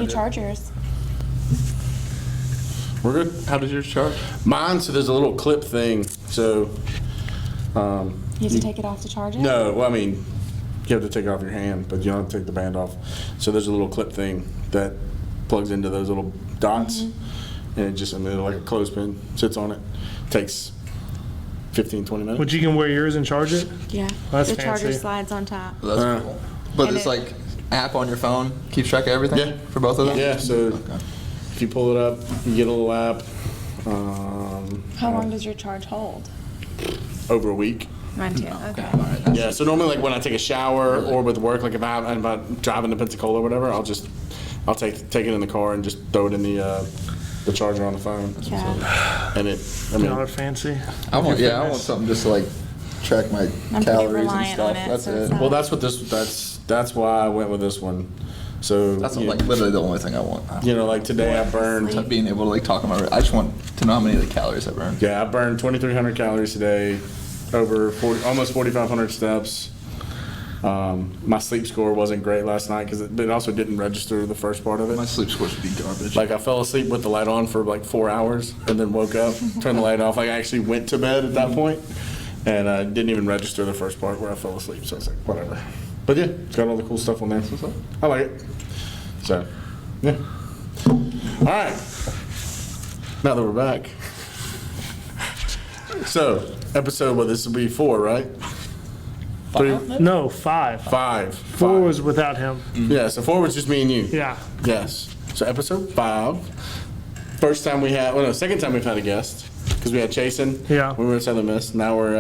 you charge yours? We're good. How does yours charge? Mine, so there's a little clip thing. So, You have to take it off to charge it? no, well, I mean, you have to take it off your hand, but you don't have to take the band off. So there's a little clip thing that plugs into those little dots, and it just, I mean, like a clothespin sits on it. Takes 15, 20 minutes. But you can wear yours and charge it? Yeah. That's the charger fancy. slides on top. Well, that's cool. But And it's it- like app on your phone keeps track of everything Yeah. for both of them? Yeah, so Okay. if you pull it up, you get a little app. How long does your charge hold? Over a week. Mine too. Okay. Okay. All right. That's Yeah, so normally, like when I take a shower or with work, like if I'm about driving to Pensacola or whatever, I'll take it in the car and just throw it in the charger on the phone. Yeah. And it, I Y'all are mean, fancy. I want something just to like track my I'm pretty calories and reliant stuff. on it, That's so it's it. not- well, that's why I went with this one. So That's you, like literally the only thing I want. you know, like today I burned. Sleep. Being able to like talk about it. I just want to know how many of the calories I burn. Yeah, I burned 2,300 calories today, over almost 4,500 steps. My sleep score wasn't great last night because it also didn't register the first part of it. My sleep score should be garbage. Like I fell asleep with the light on for like 4 hours and then woke up, turned the light off. Like I actually went to bed at that point and didn't even register the first part where I fell asleep. So it's like, whatever. But yeah, it's got all the cool stuff on there. I like it. So, yeah. All right. Now that we're back. So, episode, well, this will be 4, right? 3, No, 5. 5. 4 was without him. Yeah, so 4 was just me and you. Yeah. Yes. So episode 5. First time we had, well, no, second time we've had a guest because we had Chasen. Yeah. When we were at Southern Miss. Now we're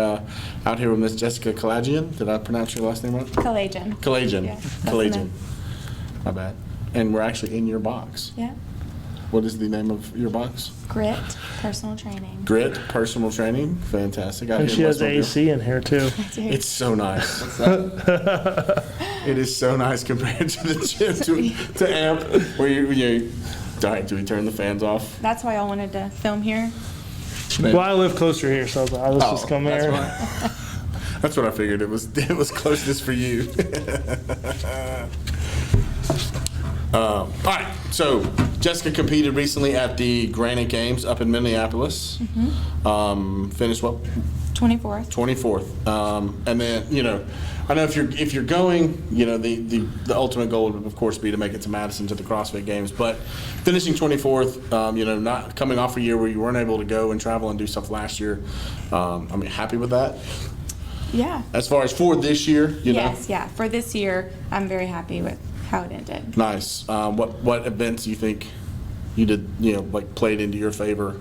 out here with Miss Jessica Kalagian. Did I pronounce your last name right? Kalagian. Kalagian. Yeah, that's Kalagian. enough. My bad. And we're actually in your box. Yeah. What is the name of your box? Grit, personal training. Grit Personal Training. Fantastic. Out And here she in has Westmobile. AC in here too. It's so nice. It is so nice compared to the gym to amp where you. All right, do we turn the fans off? That's why I wanted to film here. Well, I live closer here, so I was like, let's just come that's here. why. That's what I figured. It was closest for you. All right. So Jessica competed recently at the Granite Games up in Minneapolis. Finished what? 24th. 24th. And then I know if you're going, the ultimate goal would of course be to make it to Madison to the CrossFit Games. But finishing 24th, not coming off a year where you weren't able to go and travel and do stuff last year. Happy with that. Yeah. As far as for this year, Yes, yeah. For this year, I'm very happy with how it ended. Nice. What events do you think you did, played into your favor?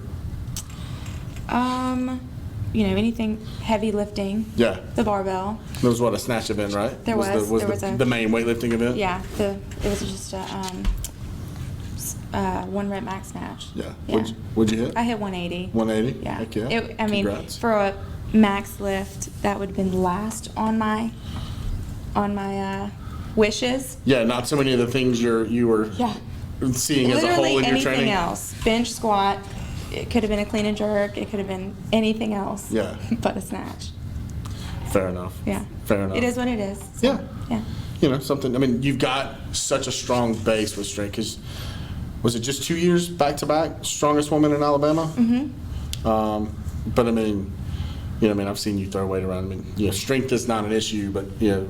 Anything heavy lifting. Yeah. The barbell. There was a snatch event, right? There was. Was There was a- the main weightlifting event? Yeah. It was just a 1 rep max snatch. Yeah. Yeah. What'd you hit? I hit 180. 180? Yeah. Heck yeah. Congrats. For a max lift, that would have been last on my wishes. Yeah, not so many of the things you were Yeah. seeing as a whole in your anything training. else. Bench, squat. It could have been a clean and jerk. It could have been anything else. Yeah. But a snatch. Fair enough. Yeah. Fair enough. It is what it is. So, Yeah. Yeah. Something. You've got such a strong base with strength. Because was it just 2 years back to back, strongest woman in Alabama? Mm-hmm. But I've seen you throw weight around. Strength is not an issue, but a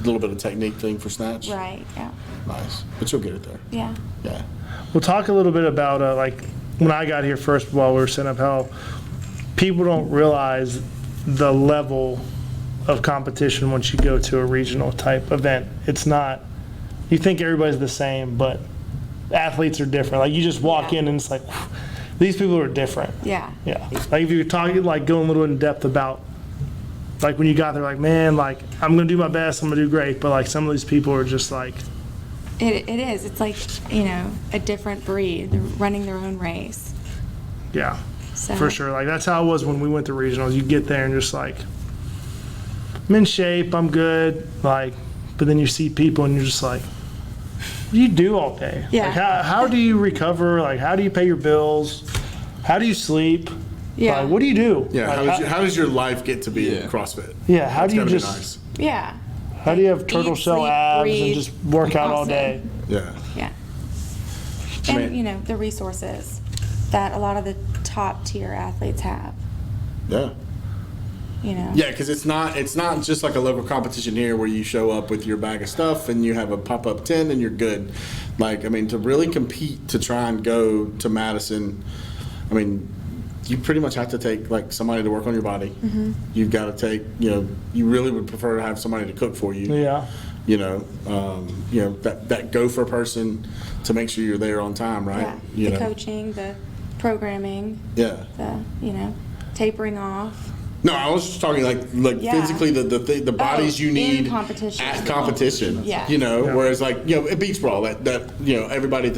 little bit of technique thing for snatch. Right. Yeah. Nice, but you'll get it there. Yeah. Yeah. We'll talk a little bit about when I got here first while we were setting up, how people don't realize the level of competition once you go to a regional type event. It's not, you think everybody's the same, but athletes are different. Like you just walk in and it's like, these people are different. Yeah. Yeah. Like if you're talking, going a little in depth about, when you got there, I'm going to do my best, I'm going to do great. But some of these people are just It is. It's like, a different breed. They're running their own race. yeah, So. for sure. That's how it was when we went to regionals. You get there and just I'm in shape, I'm good. But then you see people and you're just what do you do all day? Yeah. How do you recover? How do you pay your bills? How do you sleep? Yeah. What do you do? Yeah. How does your life get to be Yeah. CrossFit? Yeah, how That's do you gotta be just- nice. Yeah. How do you have turtle Eat, shell sleep, abs breathe, and just work out all awesome. day? Yeah. Yeah. And, mean- the resources that a lot of the top tier athletes have, Yeah. Yeah, because it's not just like a local competition here where you show up with your bag of stuff and you have a pop-up tent and you're good. Like, I mean, to really compete, to try and go to Madison, I mean, you pretty much have to take like somebody to work on your body. You've got to take, you really would prefer to have somebody to cook for you. Yeah. That gopher person to make sure you're there on time, right? Yeah, the coaching, the programming, Yeah. the, tapering off. No, I was just talking like Yeah. physically the bodies you in need competition. at competition. Yeah. Whereas like it beats brawl that everybody at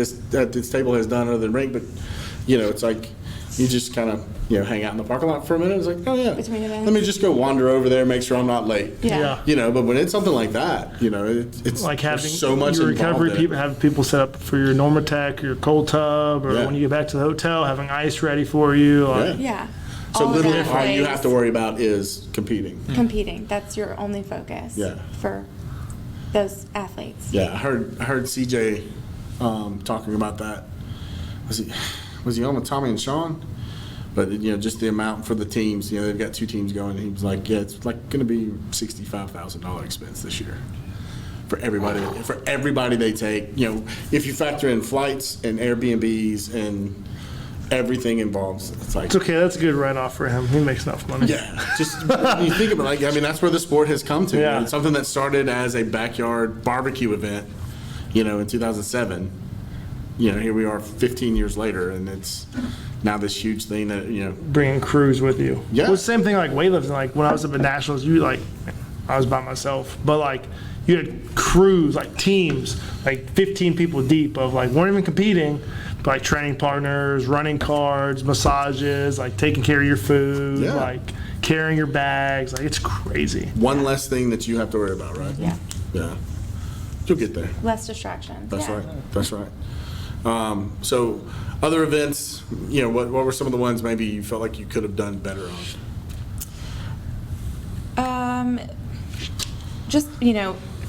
this table has done other than ring, but it's like you just kind of hang out in the parking lot for a minute. It's like, oh yeah, Between events. let me just go wander over there, make sure I'm not late. Yeah. But when it's something like that, it's Like there's having so much your involved recovery in it. people, have people set up for your Normatec, your cold tub, or Yeah. when you get back to the hotel, having ice ready for you. Like, Yeah. So All literally of all that you plays. have to worry about is competing. Competing. That's your only focus. Yeah. For those athletes. Yeah, I heard CJ talking about that. Was he on with Tommy and Sean? But just the amount for the teams. They've got 2 teams going. And he was like, yeah, it's like going to be $65,000 expense this year for everybody. For everybody they take. If you factor in flights and Airbnbs and everything involved, it's like. It's okay. That's a good write-off for him. He makes enough money. Yeah, just when you think about it, that's where the sport has come to. Yeah. It's something that started as a backyard barbecue event, in 2007. Here we are 15 years later, and it's now this huge thing that, Bringing crews with you. Yeah. Well, same thing like weightlifting. Like when I was up at Nationals, I was by myself, but like you had crews, like teams, like 15 people deep of like weren't even competing, but like training partners, running cards, massages, like taking care of your food, Yeah. like carrying your bags. Like it's crazy. one less thing that you have to worry about, right? Yeah. Yeah. You'll get there. Less distraction. That's Yeah. right. That's right. So other events, what were some of the ones maybe you felt like you could have done better on? Just,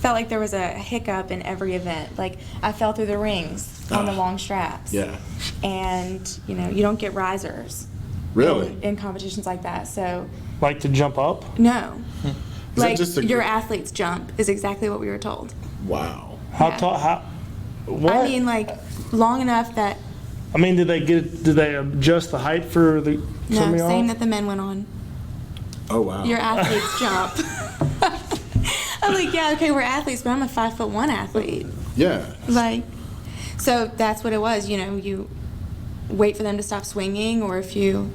felt like there was a hiccup in every event. Like I fell through the rings on the long straps. Yeah. And, you don't get risers. Really? In competitions like that. So, Like to jump up. no. that Like just a- your athletes jump is exactly what we were told. Wow. How Yeah. tall? How? What? I mean, like long enough that, Did they adjust the height for the? no, some of same y'all? that the men went on. Oh, wow. Your athletes jump. I'm like, yeah, okay, we're athletes, but I'm a 5'1" athlete. Yeah. Like, so that's what it was. You wait for them to stop swinging, or if you.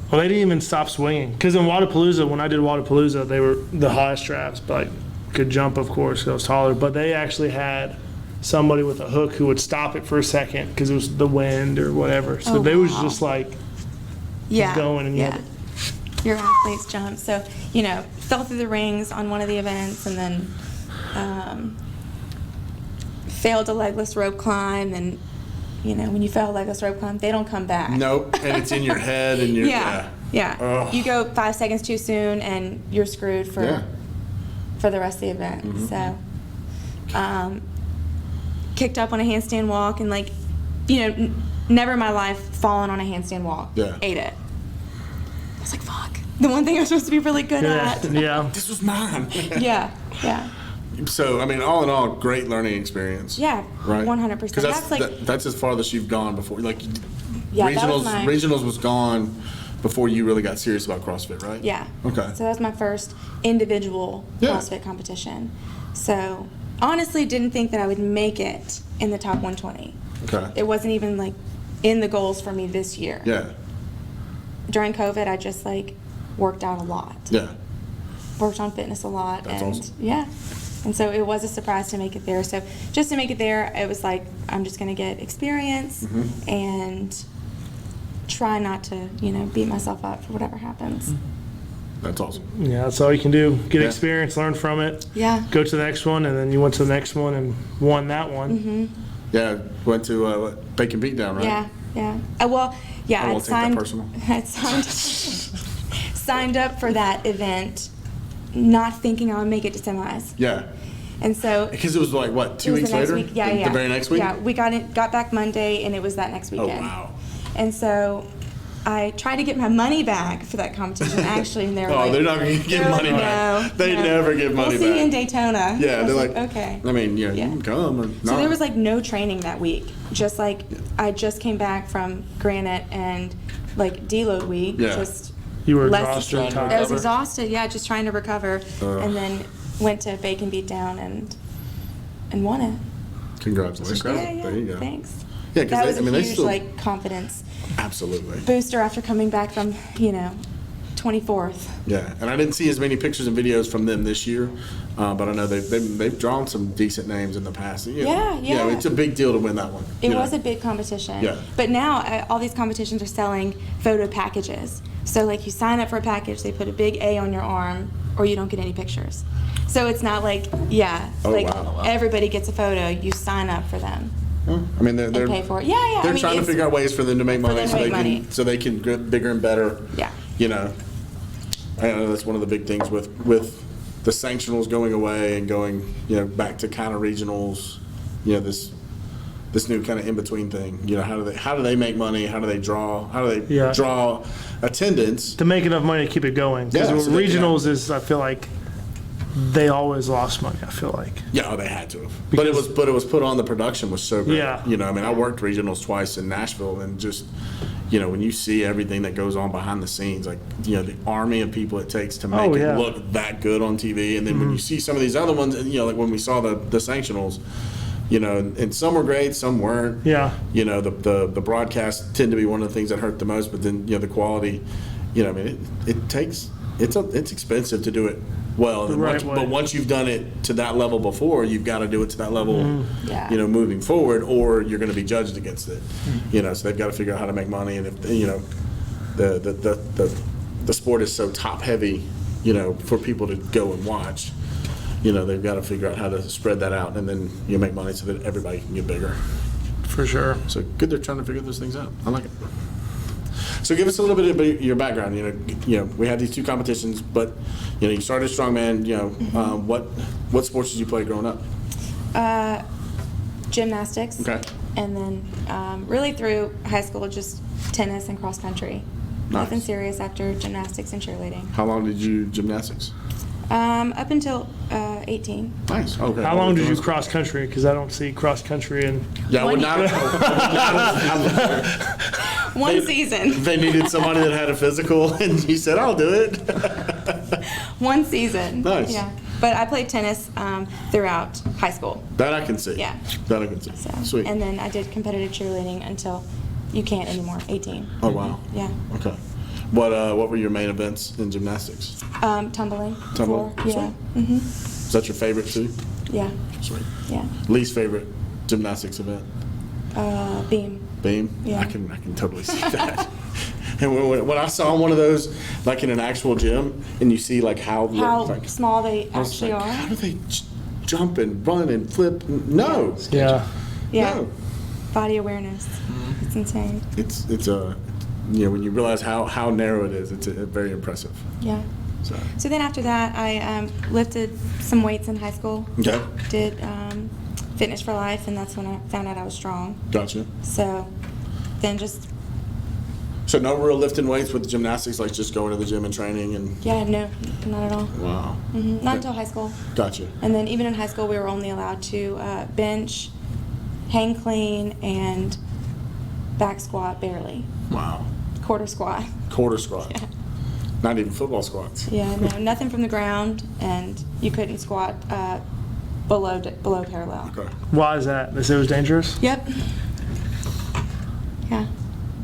Well, they didn't even stop swinging because in Wadapalooza, when I did Wadapalooza, they were the highest straps, but like, could jump, of course, 'cause I was taller. But they actually had somebody with a hook who would stop it for a second because it was the wind or whatever. So Oh, they was wow. just like Yeah. going and you yeah. had Your athletes jump. So, fell through the rings on one of the events and then failed a legless rope climb. And, when you fail a legless rope climb, they don't come back. Nope. And it's in your head and you're. Yeah. Ugh. You go 5 seconds too soon and you're screwed for Yeah. for the rest of the event. So, kicked up on a handstand walk and never in my life fallen on a handstand walk. Yeah. Ate it. I was like, fuck. The one thing I was supposed to be really good at. yeah. This was mine. Yeah. So, all in all, great learning experience. Yeah. Right. 100%. Because that's as farthest you've gone before. Like, Yeah, that was regionals was gone before you really got serious about CrossFit, right? Yeah. Okay. So that was my first individual Yeah. CrossFit competition. So honestly, didn't think that I would make it in the top 120. Okay. It wasn't even in the goals for me this year. Yeah. During COVID, I just worked out a lot. Yeah. Worked on fitness a lot. That's and awesome. yeah. And so it was a surprise to make it there. So just to make it there, it was like, I'm just going to get experience Mm-hmm. and try not to, beat myself up for whatever happens. That's awesome. Yeah, that's all you can do. Get Yeah. experience, learn from it. Yeah. Go to the next one, and then you went to the next one and won that one. Yeah. Went to Bacon Beatdown, right? Yeah, yeah. Well, yeah, I I'd won't take that signed, personal. I'd signed up for that event not thinking I would make it to semis. Yeah. And so Because it was like, what, it 2 was weeks the next later? week. Yeah, the, yeah. The very next week? Yeah, we got back Monday, and it was that next Oh, weekend. wow. And so I tried to get my money back for that competition, actually, and they were Oh, like, they're not going to give they're money like, back. No, They no. never give money We'll see you in back. Daytona. Yeah, I was they're like, okay. I mean, Yeah. you can come or not. So there was like no training that week. Just like I just came back from Granite and like deload week. Yeah. Just You were less- exhausted. Trying to tired. I was recover. exhausted. Yeah, just trying to recover, and then went to Bacon Beatdown and won it. Congratulations. Yeah, yeah. There you go. Thanks. Yeah, 'cause that they- was I mean, a they huge still- like confidence Absolutely. booster after coming back from 24th. Yeah, and I didn't see as many pictures and videos from them this year, but I know they've drawn some decent names in the past. You know, Yeah, yeah. it's a big deal to win that one. It you know. was a big competition. Yeah. But now all these competitions are selling photo packages. So like you sign up for a package, they put a big A on your arm, or you don't get any pictures. So it's not like Oh, like wow. everybody gets a photo. You sign up for them I mean, they're and pay for it. Yeah, yeah. they're I mean, trying to it's- figure out ways for them to make money, them to make money. so they can get bigger and better. Yeah. You know, I know that's one of the big things with the sanctionals going away and going back to kind of regionals. You know, this new kind of in between thing. You know, how do they make money? How do they draw? How do they Yeah. draw attendance? To make enough money to keep it going. Because Yeah, so they- regionals is, I feel like, they always lost money, I feel like. Yeah, oh, they had to have. But it was put on. The production was so great. Yeah. You know, I mean, I worked regionals twice in Nashville, and just when you see everything that goes on behind the scenes, like the army of people it takes to make Oh, yeah. it look that good on TV, and then when you see some of these other ones, like when we saw the sanctionals, and some were great, some weren't. Yeah. The broadcasts tend to be one of the things that hurt the most, but then the quality, I mean, it's expensive to do it well. The And right way. but once you've done it to that level before, you've got to do it to that level, Yeah. moving forward, or you're going to be judged against it. So they've got to figure out how to make money, and if the sport is so top heavy, for people to go and watch, they've got to figure out how to spread that out, and then you make money so that everybody can get bigger. For sure. So good, they're trying to figure those things out. I like it. So give us a little bit of your background. We had these two competitions, but you started strongman. What sports did you play growing up? Gymnastics. Okay. And then really through high school, just tennis and cross country. Nice. Nothing serious after gymnastics and cheerleading. How long did you gymnastics? Up until 18. Nice. Okay. How long did you cross country? Because I don't see cross country in. Yeah, I would not. One season. They needed somebody that had a physical, and you said, "I'll do it." One season. Nice. Yeah. But I played tennis throughout high school. That I can see. Yeah. That I can see. So, Sweet. And then I did competitive cheerleading until you can't anymore, 18. Oh wow. Yeah. Okay. What were your main events in gymnastics? Tumbling. Tumbling? Floor. Yeah. Sweet. Is that your favorite too? Yeah. Sweet. Yeah. Least favorite gymnastics event? Beam. Beam? Yeah. I can totally see that. And when I saw one of those, like in an actual gym, and you see like how like, Small they I was actually like, are. how do they jump and run and flip? No. Yeah. Yeah. No. Body awareness. It's insane. It's a when you realize how narrow it is, it's very impressive. Yeah. So So then after that, I lifted some weights in high school. okay, Did Fitness for Life, and that's when I found out I was strong. gotcha. So then just, So no real lifting weights with gymnastics, like just going to the gym and training and. yeah, no, not at all. Wow. Not until high school. Gotcha. And then even in high school, we were only allowed to bench, hang clean, and back squat barely. Wow. Quarter squat. Quarter squat. Yeah. Not even football squats. Yeah, no, nothing from the ground, and you couldn't squat below parallel. Okay. Why is that? They say it was dangerous? Yep. Yeah.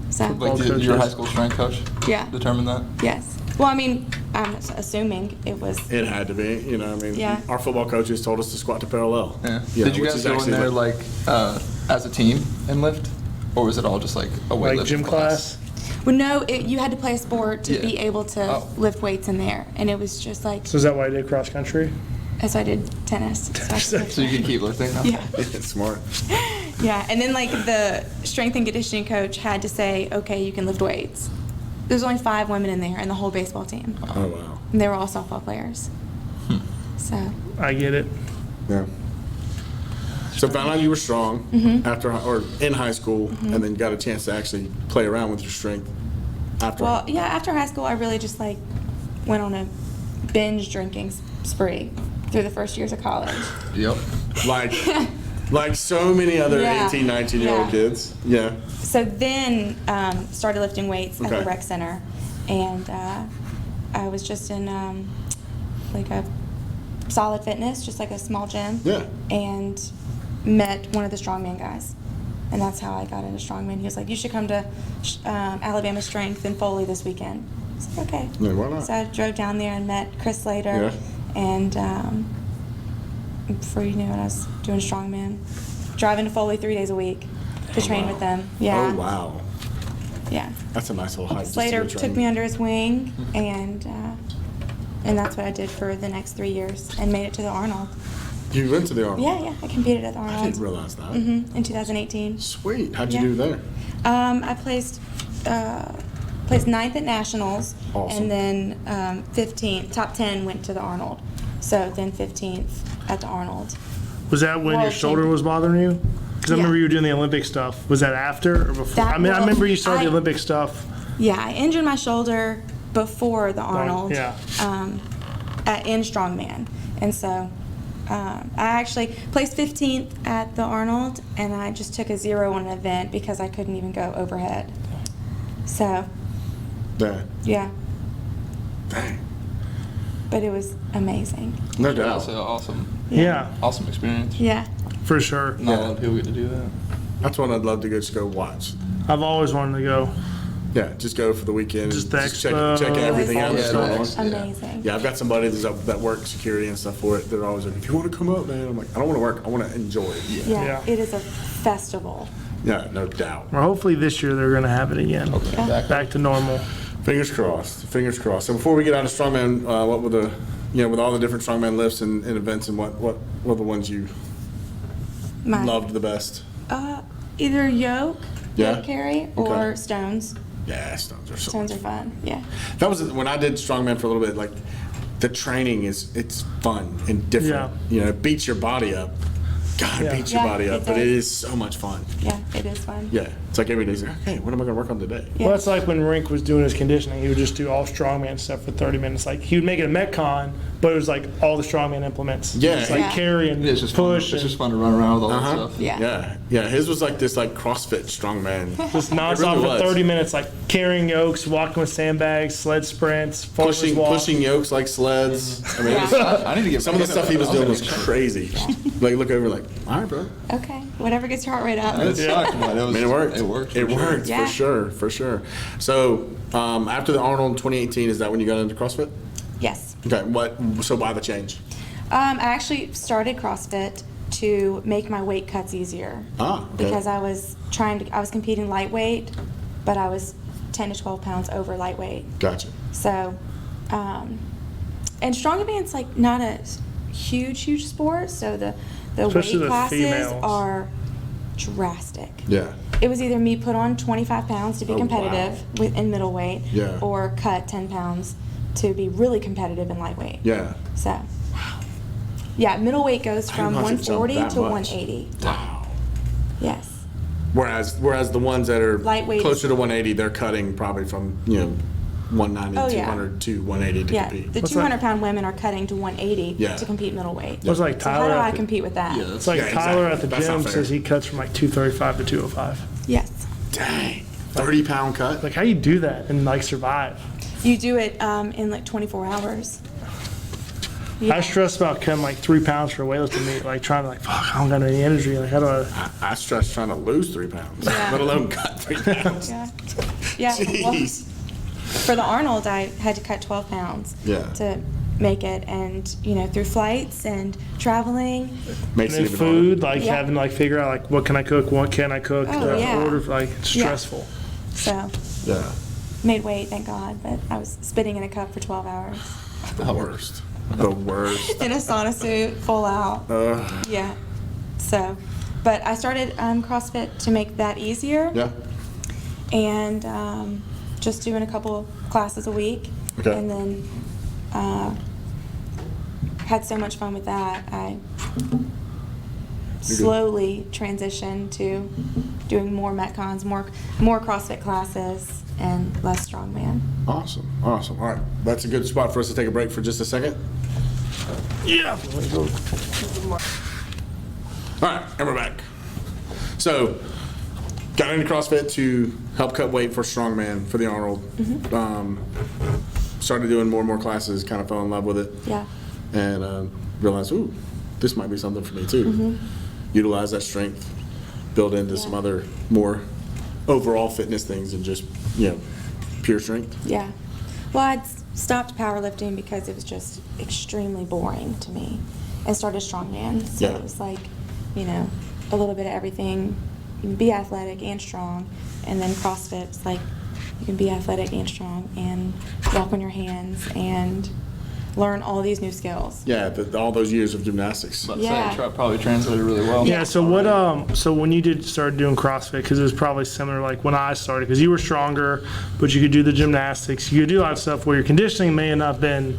So. Like, did your high school strength coach Yeah. determine that? Yes. Well, I mean, I'm assuming it was. It had to be, I mean, Yeah. our football coaches told us to squat to parallel. Yeah. You know, Did you which guys is go in actually there like as a team and lift, or was it all just like a weightlifting Like gym class? Well, no, you had to play a sport to Yeah. be able to Oh. lift weights in there, and it was just like. So is that why you did cross country? So I did tennis. So you can keep lifting now? Yeah. It's smart. Yeah, and then like the strength and conditioning coach had to say, okay, you can lift weights. There's only 5 women in there and the whole baseball team, Oh wow. and they were all softball players. So I get it. Yeah. So found out you were strong after, or in high school, and then got a chance to actually play around with your strength after. Well, yeah, after high school, I really just like went on a binge drinking spree through the first years of college. Yep. Like so many other Yeah. 18, 19-year-old Yeah. kids. Yeah. So then started lifting weights at Okay. the rec center, and I was just in like a Solid Fitness, just like a small gym. Yeah. And met one of the strongman guys, and that's how I got into strongman. He was like, "You should come to Alabama Strength in Foley this weekend." I was like, "Okay." Yeah, why not? So I drove down there and met Chris Slater, and before you knew it, I was doing strongman, driving to Foley 3 days a week to train with them. Yeah. Oh, wow. Yeah. That's a nice little hike. Slater took me under his wing, and that's what I did for the next 3 years, and made it to the Arnold. You went to the Arnold? Yeah, I competed at the Arnold. I didn't realize that. In 2018. Sweet. How'd you Yeah. do there? I placed 9th at nationals, Awesome. and then 15th, top 10 went to the Arnold. So then 15th at the Arnold. Was that when your World shoulder champion. was bothering you? Because I Yeah. remember you were doing the Olympic stuff. Was that after or before? That I mean, I was- remember you started the I- Olympic stuff. Yeah, I injured my shoulder before the Arnold. Yeah. In strongman, and so I actually placed 15th at the Arnold, and I just took a 0 on an event because I couldn't even go overhead. So Yeah. yeah, Dang. but it was amazing. No That's doubt. an awesome, Yeah, awesome experience. Yeah. for sure. Not a lot of people get to do that. That's one I'd love to just go watch. I've always wanted to go. Yeah, just go for the weekend. Just and the check expo. everything out that's Yeah, going the on. ex- Amazing. Yeah, I've got some buddies that work security and stuff for it. They're always like, if you want to come up, man. I'm like, I don't want to work. I want to enjoy it. Yeah, Yeah. it is a festival. Yeah, no doubt. Well, hopefully this year they're going to have it again. Okay, Back to normal. Fingers crossed. Fingers crossed. So before we get out of strongman, what were the, with all the different strongman lifts and events, and what were the ones you My, loved the best? Either yoke carry, or Okay. stones. Yeah, stones are so Stones much are fun. Yeah. That was when I did strongman for a little bit. Like, the training it's fun and different. It beats your body up. God, it Yeah. beats your Yeah, body up, it but it does. is so much fun. Yeah, it is fun. Yeah, it's like every day's like, okay, what am I going to work on today? Yeah. Well, that's like when Rink was doing his conditioning. He would just do all strongman stuff for 30 minutes. Like he would make it a Metcon, but it was like all the strongman implements. Yeah. It's like Yeah. carry and It's just push Fun. It's and just fun to run around with all Uh-huh. that stuff. Yeah. Yeah. His was like this, like CrossFit strongman. just It nonstop really for was. 30 minutes, like carrying yokes, walking with sandbags, sled sprints, farmer's walk. pushing yokes like sleds. I mean, it was- I need to get some of the back stuff into he was that. doing was crazy. Like, look over, like, all right, bro. Okay. Whatever gets your heart rate up. It sucked, but I mean, it worked. It worked. It for sure. worked Yeah. for sure. So, after the Arnold 2018, is that when you got into CrossFit? Yes. Okay. So why the change? I actually started CrossFit to make my weight cuts easier. Ah, okay. Because I was competing lightweight, but I was 10 to 12 pounds over lightweight. Gotcha. So, and strongman's like not a huge sport, so the Especially weight the classes females. are drastic. Yeah. It was either me put on 25 pounds to be Oh, competitive in middleweight, Yeah. or cut 10 pounds to be really competitive in lightweight. Yeah. So, yeah, middleweight goes I from didn't realize it jumped 140 that to much. 180. Wow. Yes. Whereas the ones that are Lightweight. closer to 180, they're cutting probably from 190, Oh, yeah. 200 to 180 to Yeah, compete. the What's 200-pound women are cutting to 180 Yeah. to compete middleweight. It was like So how Tyler. do I At the, compete with that? Yeah, it's like Yeah, Tyler exactly. at the That's not gym fair. says he cuts from like 235 to 205. Yes. Dang. 30-pound cut? Like how you do that and like survive? You do it in like 24 hours. Yeah. I stress about cutting like 3 pounds for a weightlifting meet, like trying to like, fuck, I don't got any energy. Like how do I? I stress trying to lose 3 pounds, Yeah. let alone cut 3 pounds. Yeah. Yeah. Well, Jeez. for the Arnold, I had to cut 12 pounds Yeah. to make it, and through flights and traveling. Makes And it then even food, harder. like Yeah. having to like figure out like what can I cook, what can I cook, Oh, yeah. order, like it's Yeah. stressful. So Yeah. made weight, thank God, but I was spitting in a cup for 12 hours The worst. The worst. in a sauna suit, full out. Yeah. So, but I started CrossFit to make that easier. Yeah. And just doing a couple classes a week. Okay. And then had so much fun with that. I slowly transitioned to doing more Metcons, more CrossFit classes, and less strongman. Awesome. All right. That's a good spot for us to take a break for just a second. Yeah. All right, and we're back. So, got into CrossFit to help cut weight for strongman for the Arnold. Started doing more and more classes, kind of fell in love with it. Yeah. And realized, ooh, this might be something for me too. Utilize that strength, build into some other more overall fitness things and just, pure strength. Yeah. Well, I'd stopped powerlifting because it was just extremely boring to me, and started strongman. So Yeah. it was like, a little bit of everything. You can be athletic and strong, and then CrossFit, it's like you can be athletic and strong and walk on your hands and learn all these new skills. Yeah, all those years of gymnastics. But Yeah. probably translated really well. Yeah. So what? So when you started doing CrossFit, because it was probably similar like when I started, because you were stronger, but you could do the gymnastics. You could do a lot of stuff where your conditioning may have not been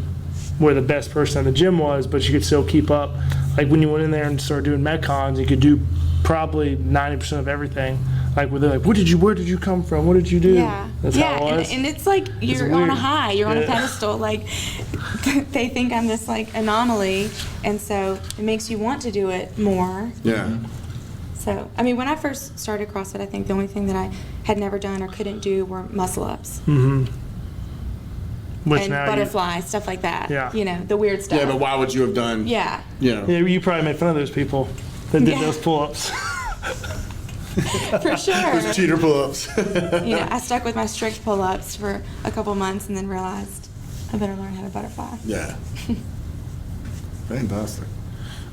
where the best person in the gym was, but you could still keep up. Like when you went in there and started doing Metcons, you could do probably 90% of everything. Like where they're like, where did you come from? What did you do? Yeah. That's yeah, how it was. and it's like you're on weird. a high, you're on a Yeah. pedestal. Like they think I'm this like anomaly, and so it makes you want to do it more. Yeah. So, I mean, when I first started CrossFit, I think the only thing that I had never done or couldn't do were muscle ups Which and now butterfly, stuff like that. Yeah. The weird stuff. Yeah, but why would you have done? Yeah. you probably made fun of those people that did Yeah. those pull-ups. For sure. Those cheater pull-ups. I stuck with my strict pull-ups for a couple months and then realized I better learn how to butterfly. Yeah. Fantastic.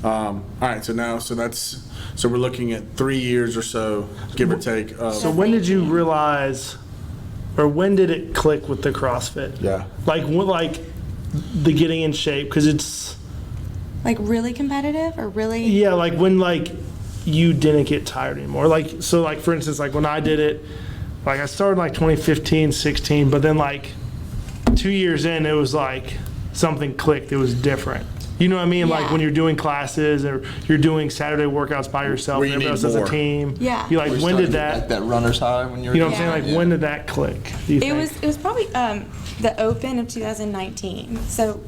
All right, so we're looking at 3 years or so, give or take. So when did you realize, or when did it click with the CrossFit? Yeah. Like the getting in shape, because it's Like really competitive or really? yeah, like when you didn't get tired anymore. Like so, like for instance, like when I did it, like I started like 2015, 16, but then like 2 years in, it was like something clicked. It was different. You know what I mean? Like Yeah. when you're doing classes or you're doing Saturday workouts by yourself, Where and you everybody else need as a more. team. Yeah. You like We're when starting did to get, that? like that runner's high when you're. You know what I'm saying? Like Yeah. when did that click? Do you think? It was probably the Open of 2019. So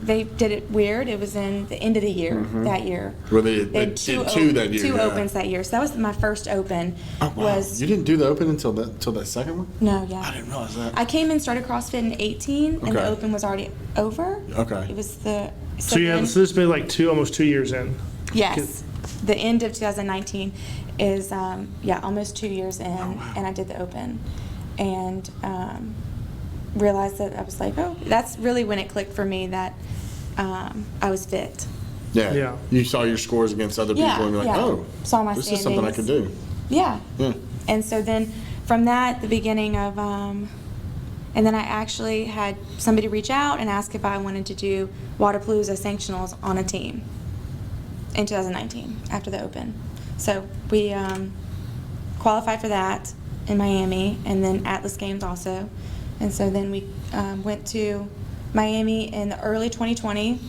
they did it weird. It was in the end of the year that year. Where they had did two that year, Two yeah. opens that year. So that was my first Open. Oh, wow. Was You didn't do the open until that second one? no, yeah. I didn't realize that. I came and started CrossFit in 18, and the Okay. Open was already over. Okay. It was the So you then- have, so this been like almost 2 years in. Yes, the end of 2019 is almost 2 years in, and I did the Open, and realized that I was like, oh, that's really when it clicked for me that I was fit. Yeah. Yeah. You saw your scores against other people Yeah, and you're like, yeah. oh, Saw my this is something I could do. Yeah. Yeah. And so then from that, the beginning of, and then I actually had somebody reach out and ask if I wanted to do Waterpalooza Sanctionals on a team in 2019 after the Open. So we qualified for that in Miami, and then Atlas Games also. And so then we went to Miami in the early 2020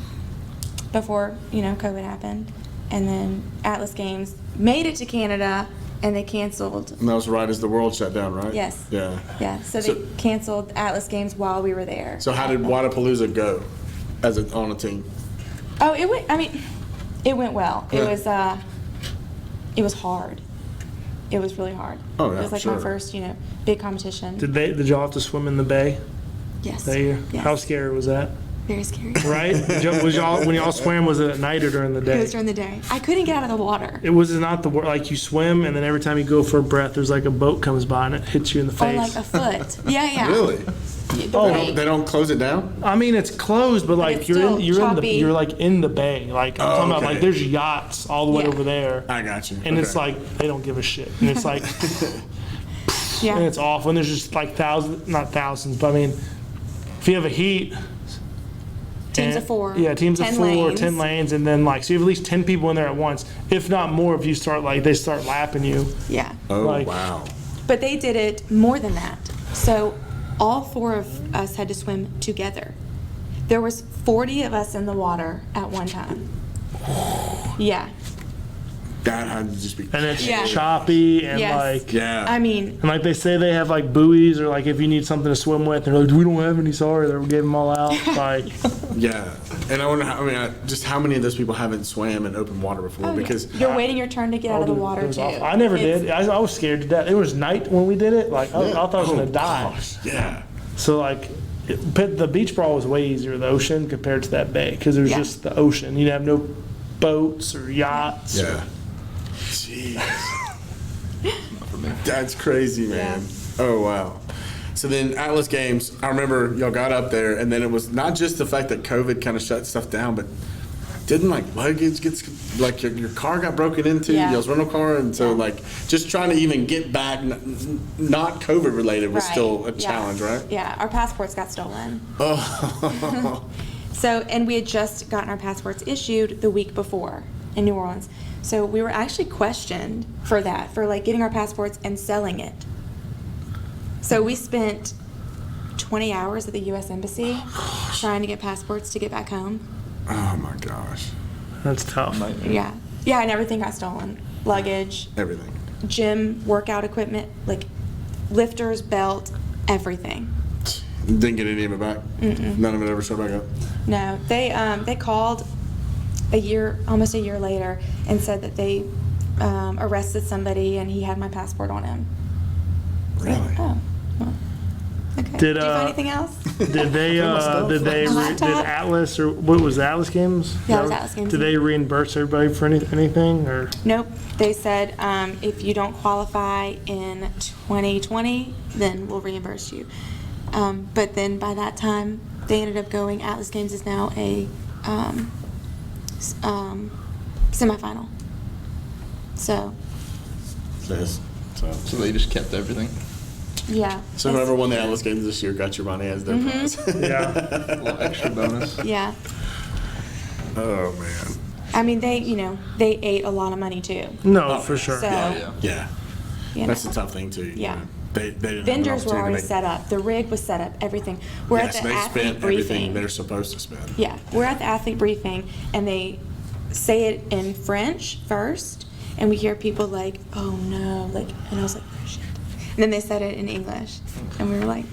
before, COVID happened. And then Atlas Games made it to Canada, and they canceled. And that was right as the world shut down, right? Yes. Yeah. Yeah, so So- they canceled Atlas Games while we were there. So how did Waterpalooza go on a team? Oh, it went well. Yeah. It was hard. It was really hard. Oh, yeah, It was like sure. my first, big competition. Did y'all have to swim in the bay Yes. that year? Yes. How scary was that? Very scary. Right? When y'all swam, was it at night or during the It day? was during the day. I couldn't get out of the water. It was not like you swim and then every time you go for a breath, there's like a boat comes by and it hits you in the Or face. like a foot. Yeah. Really? The Oh. way- They don't close it down? I mean, it's closed, but like it's you're still in choppy. like in the bay. Like I'm talking about okay. like there's yachts all the way Yeah. over there, I got you. and it's Okay. like they don't give a shit, and it's like yeah. and it's awful. And there's just like not thousands, but I mean, if you have a heat. Teams and- of four. Yeah, teams of 10 4, lanes. 10 lanes, and then like so you have at least 10 people in there at once, if not more. If you start they start lapping you. Yeah. Oh, like- wow. But they did it more than that. So all 4 of us had to swim together. There was 40 of us in the water at one time. Yeah. That had to just be. And it's Yeah. choppy and Yes. like, Yeah. I mean, and like they say they have like buoys or like if you need something to swim with, they're like, we don't have any, sorry, they're giving them all out. Like, Yeah. And I wonder just how many of those people haven't swam in open water before, because you're waiting your turn to get out of the water it was too. awful. I never It's- did. I was scared to death. It was night when we did it. Like, I thought I was going to die. Gosh, yeah. So like, the beach brawl was way easier, the ocean, compared to that bay, because it was Yeah. just the ocean. You didn't have no boats or yachts. Yeah. Jeez. Not for me. That's crazy, man. Oh, wow. So then Atlas Games, I remember y'all got up there, and then it was not just the fact that COVID kind of shut stuff down, but didn't like luggage get, like your car got broken into, Yeah. y'all's rental car, and so Yeah. like just trying to even get back, not COVID related, was Right. still a Yeah. challenge, right? Yeah, our passports got stolen. Oh. So, and we had just gotten our passports issued the week before in New Orleans. So we were actually questioned for that, for like getting our passports and selling it. So we spent 20 hours at the U.S. Embassy trying to get passports to get back home. Oh my gosh. That's tough. Nightmare. Yeah. Yeah, and everything got stolen. Luggage, Everything. gym, workout equipment, like lifters, belt, everything. Didn't get any of it back? None of it ever showed back up? No, they called almost a year later, and said that they arrested somebody and he had my passport on him. Really? Oh, well, okay. Did, Do you find anything else? Did they, My laptop? did Atlas, or what was it, Atlas Games? Yeah, it was Atlas Games. Did they reimburse everybody for anything, or? Nope. They said if you don't qualify in 2020, then we'll reimburse you. But then by that time, they ended up going. Atlas Games is now a semifinal. So Yes. So they just kept everything. yeah. So whoever won the Atlas Games this year got your money as their prize. Yeah. A little extra bonus. Yeah. Oh, man. I mean, they ate a lot of money too. No, for sure. So Yeah. Yeah. you know. That's the tough thing, too. you Yeah. know. They didn't have an Vendors were opportunity to already make- set up. The rig was set up. Everything. We're Yes, at the they athlete spent briefing. everything they're supposed to spend. Yeah, we're at the athlete briefing, and they say it in French first, and we hear people like, "Oh no!" Like, and I was like, "Oh shit!" And then they said it in English, and we were like,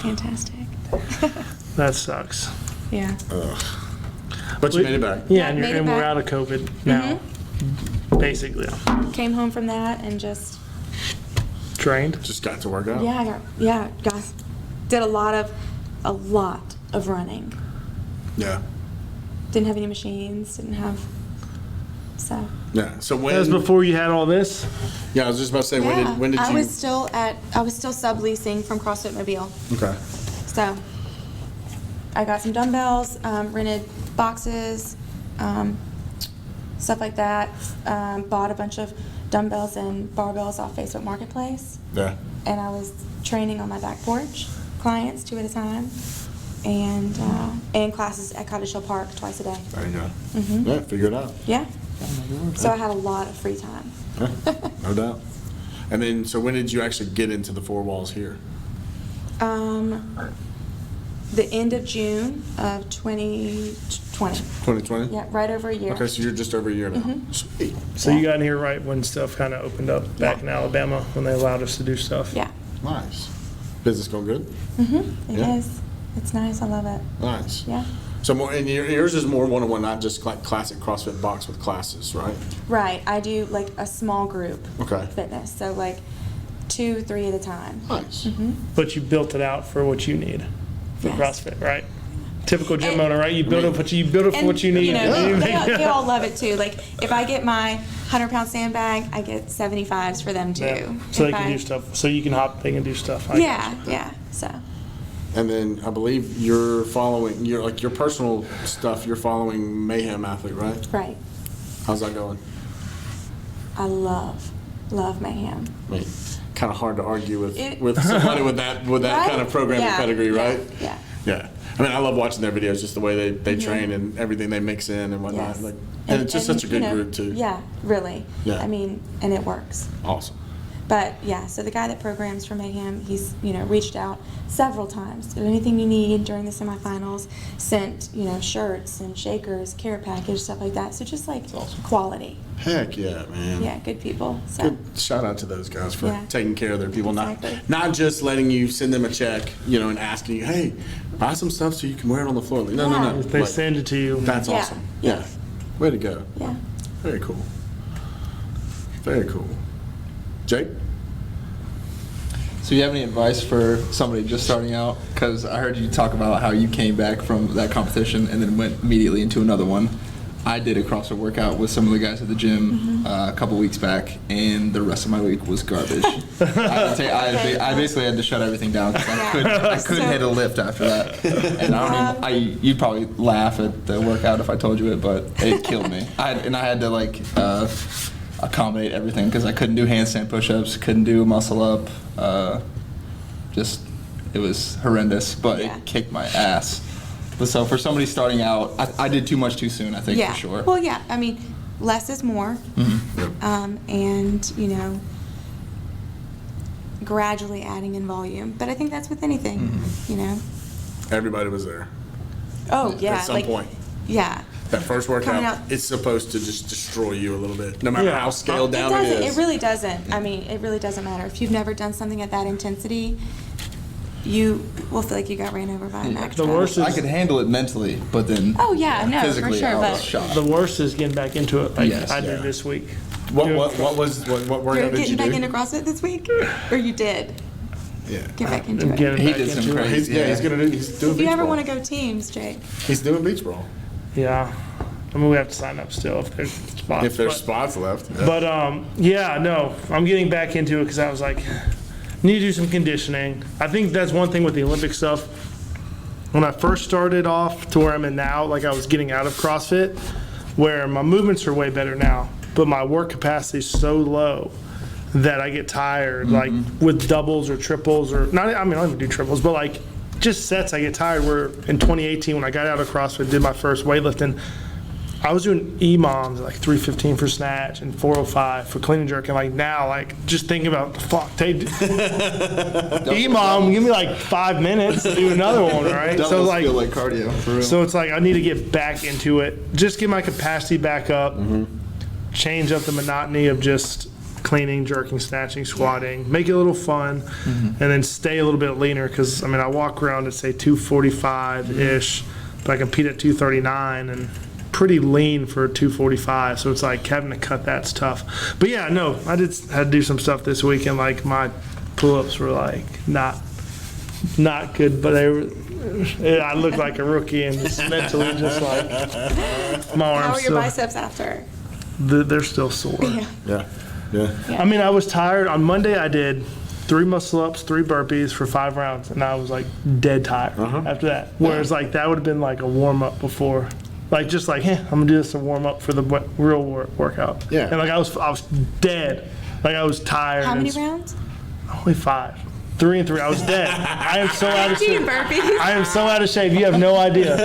"Fantastic." That sucks. Yeah. But you made it back. Yeah, and, made it and we're back. out of COVID now, basically. Came home from that and just Trained. Just got to work out. guys, did a lot of running. Yeah. Didn't have any machines. Didn't have. So. Yeah. So when? That was before you had all this? Yeah, I was just about to say, when did I you? was still subleasing from CrossFit Mobile. Okay. So I got some dumbbells, rented boxes, stuff like that. Bought a bunch of dumbbells and barbells off Facebook Marketplace. Yeah. And I was training on my back porch, clients 2 at a time, and classes at Cottage Hill Park twice a day. There you go. Mhm. Yeah, figure it out. Yeah. So I had a lot of free time. Yeah, no doubt. And then, so when did you actually get into the four walls here? The end of June of 2020. 2020? Yeah, right over a year. Okay, so you're just over a year now. Mm-hmm. Sweet. So you got in here right when stuff kind of opened up back in Alabama, when they allowed us to do stuff? Yeah. Nice. Business going good? Mm-hmm. It Yeah. is. It's nice. I love it. Nice. Yeah. So more, and yours is more one-on-one, not just like classic CrossFit box with classes, right? Right. I do like a small group Okay. fitness. So like 2, 3 at a time. Nice. But you built it out for what you need for Yes. CrossFit, right? Typical gym And- owner, right? You build it for what you need. You know, And they, you they all love it too. Like if I get my 100-pound sandbag, I get 75s for them too. Yeah. So they If can I- do stuff. So you can hop. They can do stuff. Yeah. Yeah. So. And then I believe you're following, your personal stuff, you're following Mayhem Athlete, right? Right. How's that going? I love Mayhem. I mean, kind of hard to argue with It- somebody with that Right? kind of programming Yeah, pedigree, yeah, right? Yeah. Yeah. I mean, I love watching their videos, just the way they train and everything they mix in and whatnot. Yes. And it's just such a good you know, group too. Yeah, really. Yeah. I mean, and it works. Awesome. But yeah, so the guy that programs for Mayhem, he's, reached out several times. Anything you need during the semifinals, sent, shirts and shakers, care package, stuff like that. So just like awesome. quality. Heck yeah, man. Yeah, good people. So Good shout out to those guys for Yeah. taking care of their people, Exactly. not just letting you send them a check, and asking you, hey, buy some stuff so you can wear it on the floor. Like, no, Yeah. no. They Like, send it to you. That's Yeah. awesome. Yeah. Yeah. Way to go. yeah. Very cool. Very cool. Jake? So you have any advice for somebody just starting out? Because I heard you talk about how you came back from that competition and then went immediately into another one. I did a CrossFit workout with some of the guys at the gym a couple weeks back, and the rest of my week was garbage. I basically had to shut everything down because I couldn't hit a lift after that. And you'd probably laugh at the workout if I told you it, but it killed me. I had to accommodate everything because I couldn't do handstand push-ups, couldn't do muscle up. It was horrendous, but Yeah. it kicked my ass. But so for somebody starting out, I did too much too soon, I think, Yeah. for sure. Well, yeah. I mean, less is more. And, gradually adding in volume. But I think that's with anything, Everybody was there Oh, yeah. at some point. Yeah. That first Coming workout, out- it's supposed to just destroy you a a little bit, no matter Yeah. how scaled down It it doesn't. is. It really doesn't. I mean, it really doesn't matter. If you've never done something at that intensity, you will feel like you got ran over by an extra. The worst is I could handle it mentally, but then Oh, yeah, no, for physically sure, I was but- shocked. the worst is getting back into it like Yes, I did yeah. this week. What Doing- workout You're did you getting back do? into CrossFit this week? Or you did? Yeah. Get back I'm into it. getting He back did some into it. crazy- He's doing If beach you ever brawl. want to go teams, Jake. He's doing beach brawl. Yeah. I mean, we have to sign up still if there's spots. If there's but- spots left. Yeah. But I'm getting back into it because I was like, need to do some conditioning. I think that's one thing with the Olympic stuff. When I first started off to where I'm in now, like I was getting out of CrossFit, where my movements are way better now, but my work capacity is so low that I get tired, like with doubles or triples or not. I mean, I don't even do triples, but like just sets, I get tired. Where in 2018, when I got out of CrossFit, did my first weightlifting, I was doing EMOMs like 315 for snatch and 405 for clean and jerk, and like now, like just thinking about fuck, EMOM, give me like 5 minutes to do another one, right? Doubles So like, feel like cardio, for real. so it's like I need to get back into it, just get my capacity back up, change up the monotony of just cleaning, jerking, snatching, squatting, make it a little fun, and then stay a little bit leaner because I mean I walk around at say 245-ish, but I compete at 239 and pretty lean for 245, so it's like having to cut that's tough. But yeah, no, I had to do some stuff this week and like my pull-ups were like not good, but they were. I looked like a rookie and just mentally just like my How arms are your biceps after? they're still sore. Yeah. Yeah. I mean, I was tired. On Monday, I did 3 muscle-ups, 3 burpees for 5 rounds, and I was, like, dead tired after that. Whereas, like, that would have been, like, a warm-up before. Like, just like, I'm going to do this a warm-up for the real workout. Yeah. And, like, I was dead. Like, I was tired. How many and rounds? Only 5. 3 and 3. I was dead. I am so out of shape. burpees. I am so out of shape. You have no idea.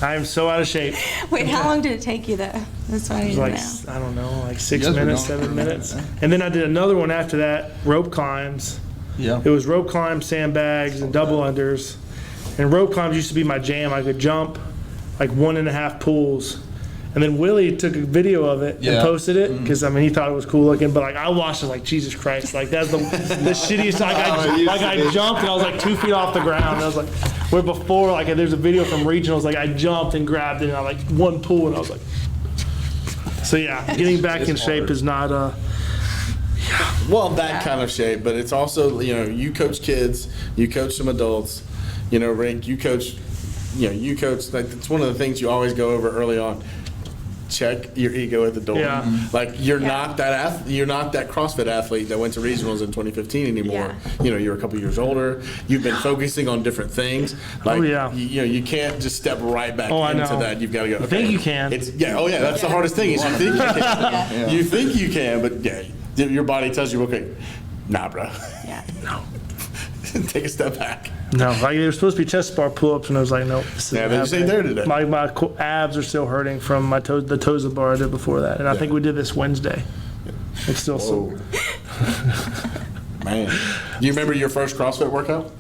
I am so out of shape. Wait, how long did it take you, though? That's what I need to Like, know. I don't know, like You 6 guys were minutes, going 7 for a minute, minutes. yeah. And then I did another one after that, rope climbs. Yeah. It was rope climbs, sandbags, and double unders. And rope climbs used to be my jam. I could jump like 1.5 pools. And then Willie took a video of it and Yeah. posted it because I mean he thought it was cool looking. But like I watched it like Jesus Christ, like that's the shittiest. Like I jumped and I was like 2 feet off the ground. And I was like, where before like there's a video from regionals like I jumped and grabbed it and I like 1 pool and I was like. So yeah, getting back in shape hard. is not Well, that kind of shape, but it's also, you coach kids, you coach some adults, Rick, you coach, like, it's one of the things you always go over early on. Check your ego at the door. Yeah. Like you're not that you're not that CrossFit athlete that went to regionals in 2015 anymore. Yeah. You're a couple years older. You've been focusing on different things. Like, Oh, yeah. you can't just step right back Oh, I into know. that. You've got to go. Okay. think you can. It's that's the hardest thing is you think you can. Yeah. You think you can, but your body tells you, okay, nah, bro. Yeah. Take a step back. no. Like they were supposed to be chest bar pull-ups and I was like, nope. This Yeah, isn't they just ain't happening. there today. My abs are still hurting from my toes, the toes of bar I did before that, and I think we did this Wednesday. It's still sore. Man, do you remember your first CrossFit workout?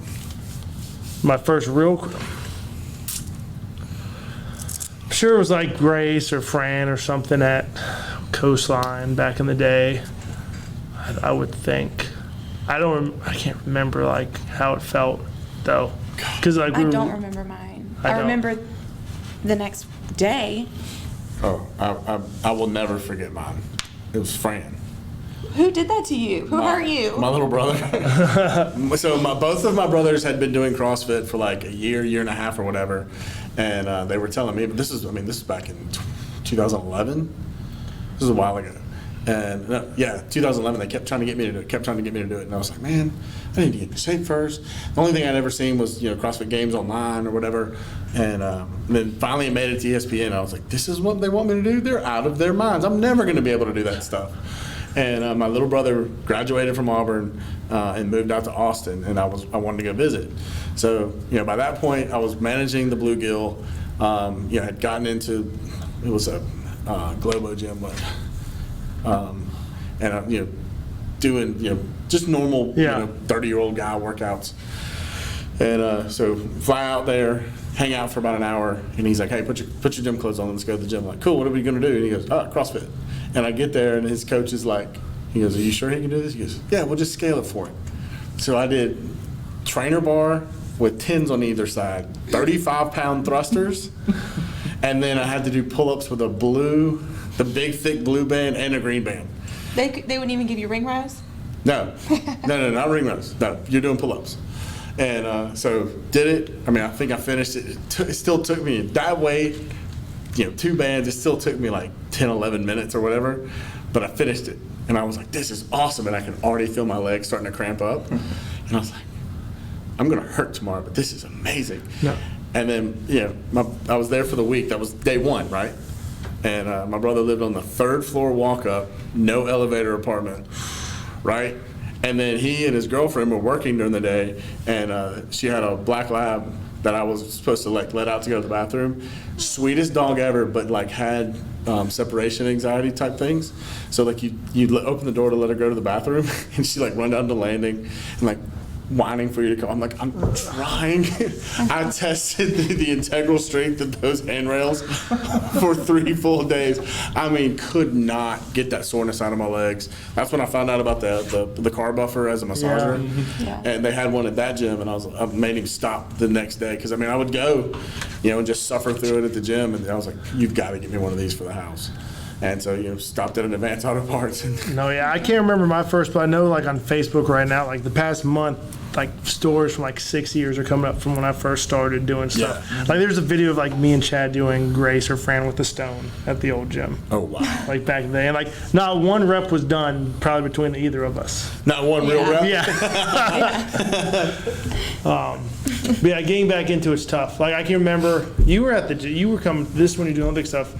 My first real, I'm sure it was like Grace or Fran or something at Coastline back in the day. I would think. I can't remember like how it felt though, because like I don't remember mine. I remember the next day. Oh, I will never forget mine. It was Fran. Who did that to you? Who hurt you? My little brother. So both of my brothers had been doing CrossFit for like a year and a half or whatever, and they were telling me, but this is back in 2011. This is a while ago. And 2011, they kept trying to get me to do it. And I was like, man, I need to get in shape first. The only thing I'd ever seen was, CrossFit Games online or whatever. And then finally it made it to ESPN. I was like, this is what they want me to do? They're out of their minds. I'm never going to be able to do that stuff. And my little brother graduated from Auburn and moved out to Austin, and I wanted to go visit. So, by that point, I was managing the Bluegill. Had gotten into, it was a Globo gym, but doing just normal 30-year-old guy workouts. And so fly out there, hang out for about an hour, and he's like, hey, put your gym clothes on, let's go to the gym. I'm like, cool, what are we gonna do? And he goes, CrossFit. And I get there, and his coach is like, he goes, are you sure he can do this? He goes, yeah, we'll just scale it for him. So I did trainer bar with 10s on either side, 35-pound thrusters, and then I had to do pull-ups with the big thick blue band and a green band. They wouldn't even give you ring rows? No, not ring rows. No, you're doing pull-ups. And so did it. I think I finished it. It still took me, that weight, 2 bands, it still took me like 10, 11 minutes or whatever, but I finished it. And I was like, this is awesome. And I can already feel my legs starting to cramp up. And I was like, I'm going to hurt tomorrow, but this is amazing. No. And then, I was there for the week. That was day 1, right? And my brother lived on the 3rd floor walk-up, no elevator apartment, right? And then he and his girlfriend were working during the day, and she had a black lab that I was supposed to let out to go to the bathroom. Sweetest dog ever, but had separation anxiety type things. So you open the door to let her go to the bathroom, and she run down the landing and whining for you to come. I'm like, I'm trying. I tested the integral strength of those handrails for 3 full days. Could not get that soreness out of my legs. That's when I found out about the car buffer as a massager. Yeah. And they had one at that gym, and I made him stop the next day. Because I would go, and just suffer through it at the gym. And I was like, you've got to get me one of these for the house. And so, stopped at an Advanced Auto Parts. I can't remember my first, but I know on Facebook right now, the past month, stories from 6 years are coming up from when I first started doing stuff. Yeah. There's a video of me and Chad doing Grace or Fran with the stone at the old gym. Oh, wow. Back then. Not one rep was done probably between either of us. Not one real rep? Yeah. But yeah, getting back into it's tough. I can remember you were coming this when you do Olympic stuff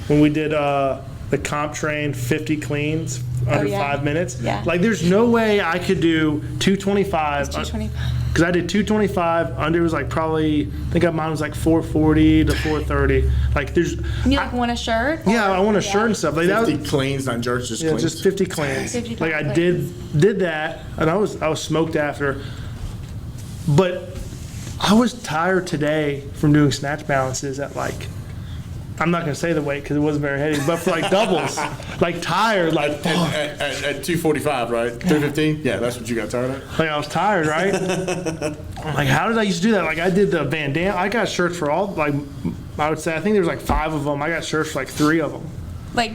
when we did the comp train 50 cleans under 5 minutes. Yeah. There's no way I could do 225. 225. Because I did 225 under was probably I think mine was 440 to 430. There's You want a shirt? yeah, I want a shirt and stuff 50 cleans, not jerks, just cleans. just 50 cleans. 50 I cleans. did that, and I was smoked after. But I was tired today from doing snatch balances at I'm not going to say the weight because it wasn't very heavy, but for doubles, tired, At 245, right? 315? Yeah, that's what you got tired of? I was tired, right? How did I used to do that? I did the Van Dam. I got shirts for all, I would say, I think there was 5 of them. I got shirts for 3 of them.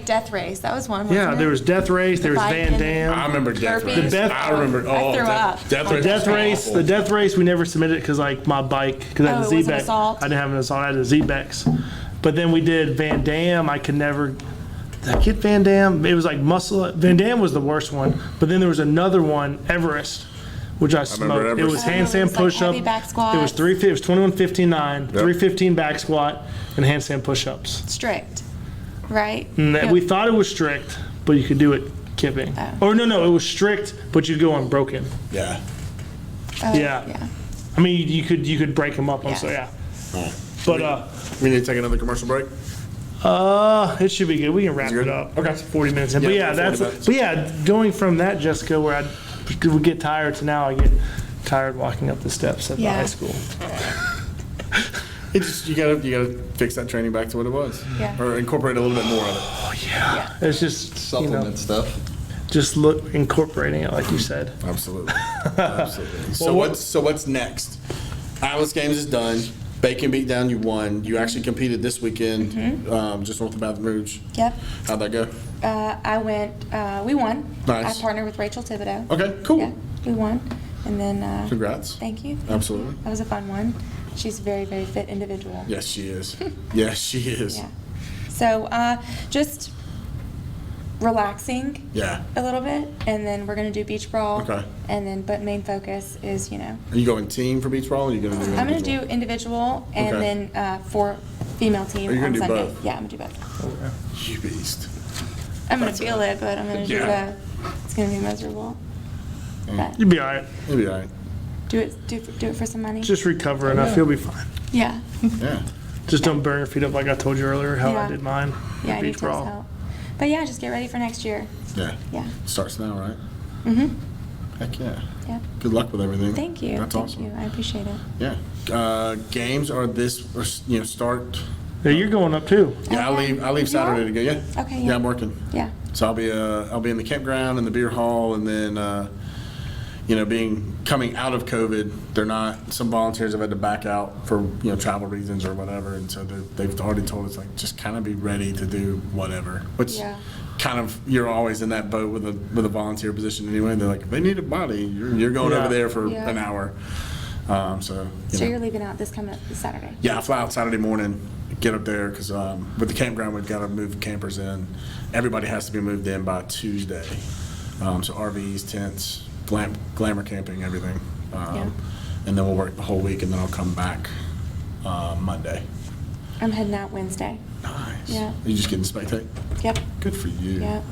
Death Race, that was one. Yeah, there was Death Race, there was bike Van and- Dam. I remember Death Burpees. Race. I remember. I threw up. Death Race. The Death Race, we never submitted because my bike, because I had Oh, a it wasn't Z-Bex. assault? I didn't have an assault, I had a Z-Bex. But then we did Van Dam. I could never. Did I get Van Dam? It was muscle. Van Dam was the worst one. But then there was another one, Everest, which I smoked. It was Everest. handstand it was push up. heavy back squats. It was 21:59, 315 back squat, and handstand push ups. Strict, right? And we thought it was strict, but you could do it kipping. Oh. Or no, it was strict, but you'd go unbroken. Yeah. Yeah. You could break them up. Yeah. So yeah. All right. But We need to take another commercial break. It should be good. We can wrap Is it it good? up. Okay. It's 40 minutes in. But Yeah, yeah, 40 minutes. but yeah, going from that, Jessica, where I would get tired to now I get tired walking up the steps at the Yeah. high school. It's just, you gotta fix that training back to what it was. Yeah. Or incorporate a little bit more of it. Oh yeah. It's just Supplement stuff. just incorporating it like you said. Absolutely. Absolutely. So what's next? Atlas Games is done. Bacon Beatdown, you won. You actually competed this weekend, just north of Baton Rouge. Yep. How'd that go? We won. Nice. I partnered with Rachel Thibodeau. Okay, cool. Yeah, we won. And then, Congrats. thank you. Absolutely. That was a fun one. She's a very, very fit individual. Yes, she is. Yes, she is. Yeah. So, just relaxing Yeah. a little bit, and then we're gonna do beach brawl. Okay. And then, but main focus is, Are you going team for beach brawl, or are you going to do I'm gonna individual? do individual, and Okay. then for female team Are you on gonna do Sunday. both? Yeah, I'm gonna do both. You beast. I'm gonna That's feel it, but I'm gonna do Yeah. both. It's gonna be miserable. But You'll be all right. You'll be all right. do it for some money. Just recover enough. You'll be fine. Yeah. Yeah. Just don't burn your feet up like I told you earlier how I Yeah. did mine. Yeah, I with need beach Tim's brawl. help. But yeah, just get ready for next year. Yeah. Yeah. Starts now, right? Mm-hmm. Heck yeah. Yeah. Good luck with everything. Thank you. That's Thank awesome. you. I appreciate it. Yeah. Games are this, start. Yeah, you're going up too. Yeah, Okay. I leave Saturday You to go. Yeah. Okay, Yeah, yeah. I'm working. Yeah. So I'll be in the campground and the beer hall, and then coming out of COVID, some volunteers have had to back out for travel reasons or whatever, and so they've already told us like just kind of be ready to do whatever. Which Yeah. kind of you're always in that boat with a volunteer position anyway. They're like, if they need a body, you're going Yeah. over there for Yeah. an hour. So You're leaving out this Saturday. yeah, I fly out Saturday morning, get up there, because with the campground, we've got to move campers in. Everybody has to be moved in by Tuesday. So RVs, tents, glamour camping, everything. Yeah. And then we'll work the whole week, and then I'll come back Monday. I'm heading out Wednesday. Nice. Yeah. You just getting to spectate? Yep. Good for you. Yep.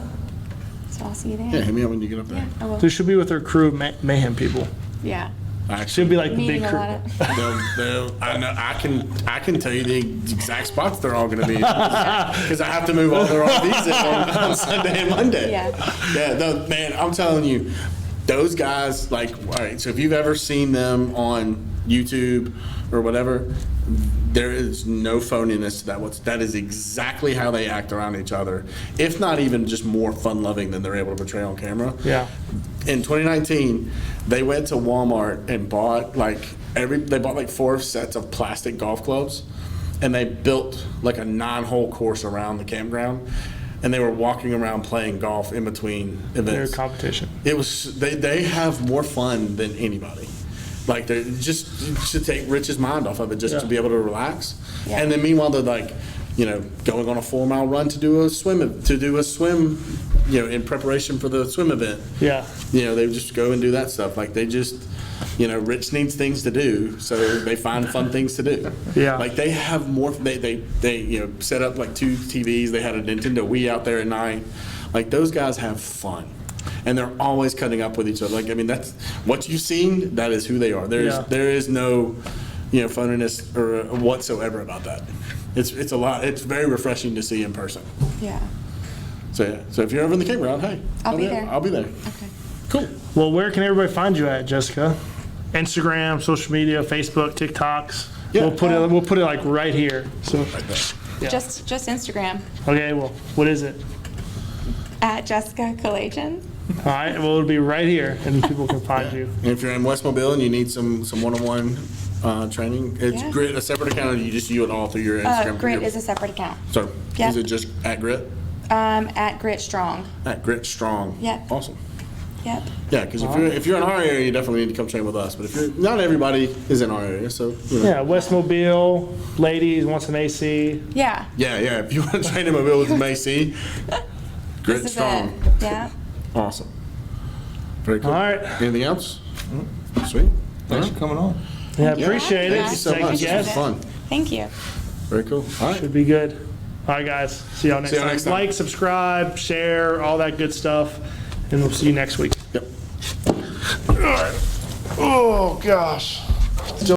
So I'll see you there. Yeah, hit me up when you get up there. Yeah, I will. So she'll be with her crew of mayhem people. Yeah. She'll Actually, be like the Meeting big a crew. lot of. I know. I can tell you the exact spots they're all going to be because I have to move all their RVs in on Sunday and Monday. Yeah. Yeah. No, man, I'm telling you, those guys. Like, all right. So if you've ever seen them on YouTube or whatever, there is no phoniness to that. That is exactly how they act around each other, if not even just more fun-loving than they're able to portray on camera. Yeah. In 2019, they went to Walmart and bought like 4 sets of plastic golf clubs, and they built like a 9-hole course around the campground, and they were walking around playing golf in between Their events. competition. It was they have more fun than anybody. Like they just to take Rich's mind off of it, just to Yeah. be able to relax. Yeah. And then meanwhile they're like, going on a 4-mile run to do a swim, in preparation for the swim event. Yeah. They just go and do that stuff. Like they just, Rich needs things to do, so they find fun things to do. Yeah. Like they have more. They set up like 2 TVs. They had a Nintendo Wii out there at night. Like those guys have fun, and they're always cutting up with each other. Like that's what you've seen. That is who they are. Yeah. There is no, phoniness or whatsoever about that. It's a lot. It's very refreshing to see in person. Yeah. So yeah. So if you're ever in the campground, hey, I'll be there. I'll be there. Okay. Cool. Well, where can everybody find you at, Jessica? Instagram, social media, Facebook, TikToks. Yeah. We'll put it like right here. So Right there. yeah. Just Instagram Okay, well, what is it? at Jessica Kalagian. All right, well, it'll be right here, and people can find you. And if you're in West Mobile and you need some one-on-one training, it's Yeah. Grit, a separate account, or you just do it all through your Instagram? Grit is a separate account. So, Yeah. is it just at Grit? At Grit Strong. At Grit Strong? Yeah. Awesome. Yep. Yeah, because if you're in our area, you definitely need to come train with us. But if you're, not everybody is in our area, so, Yeah, West Mobile, ladies, want some AC. Yeah. Yeah, if you want to train in Mobile with Macy, Grit This is Strong. it. Yeah. Awesome. Very cool. All right. Anything else? Sweet. Thanks for coming on. Yeah, appreciate it. Thank you so Second much. This was guess. fun. Thank you. Very cool. All right. Should be good. All right, guys. See y'all next See y'all time. next time. Like, subscribe, share, all that good stuff, and we'll see you next week. Yep. Oh, gosh.